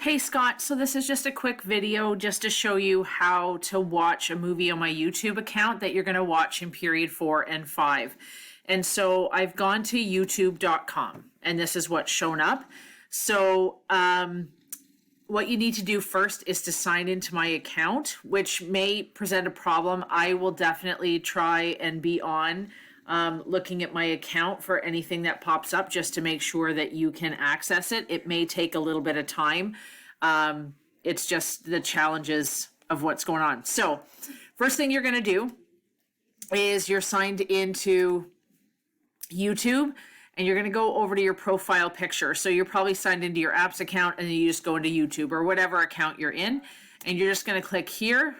Hey Scott, so this is just a quick video just to show you how to watch a movie on my YouTube account that you're going to watch in period 4 and 5. And so I've gone to youtube.com and this is what's shown up. So what you need to do first is to sign into my account, which may present a problem. I will definitely try and be on looking at my account for anything that pops up just to make sure that you can access it. It may take a little bit of time. It's just the challenges of what's going on. So first thing you're going to do is you're signed into YouTube and you're going to go over to your profile picture. So you're probably signed into your apps account and then you just go into YouTube or whatever account you're in. And you're just going to click here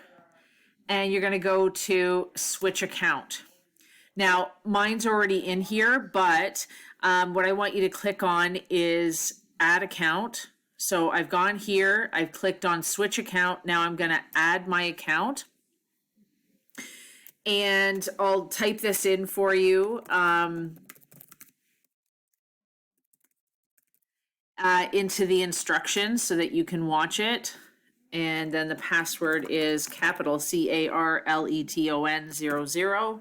and you're going to go to switch account. Now, mine's already in here, but what I want you to click on is add account. So I've gone here, I've clicked on switch account. Now I'm going to add my account. And I'll type this in for you into the instructions so that you can watch it. And then the password is capital CARLETON 00.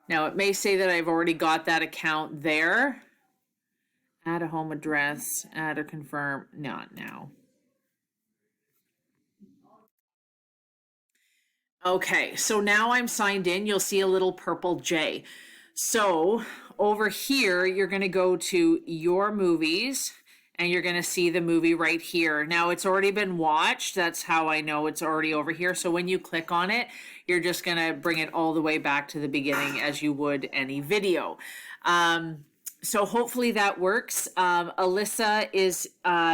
Now it may say that I've already got that account there. Add a home address, add or confirm, not now. Okay, so now I'm signed in. You'll see a little purple J. So over here, you're going to go to your movies and you're going to see the movie right here. Now it's already been watched. That's how I know it's already over here. So when you click on it, you're just going to bring it all the way back to the beginning as you would any video. So hopefully that works. Alyssa is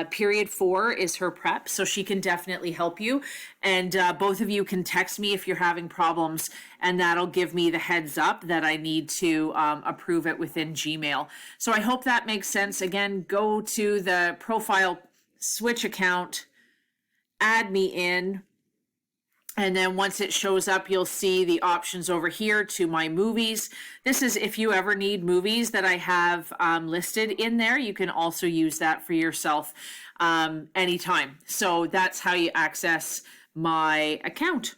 period 4 is her prep, so she can definitely help you. And both of you can text me if you're having problems, and that'll give me the heads up that I need to approve it within Gmail. So I hope that makes sense. Again, go to the profile switch account, add me in. And then once it shows up, you'll see the options over here to my movies. This is if you ever need movies that I have listed in there. You can also use that for yourself anytime. So that's how you access my account.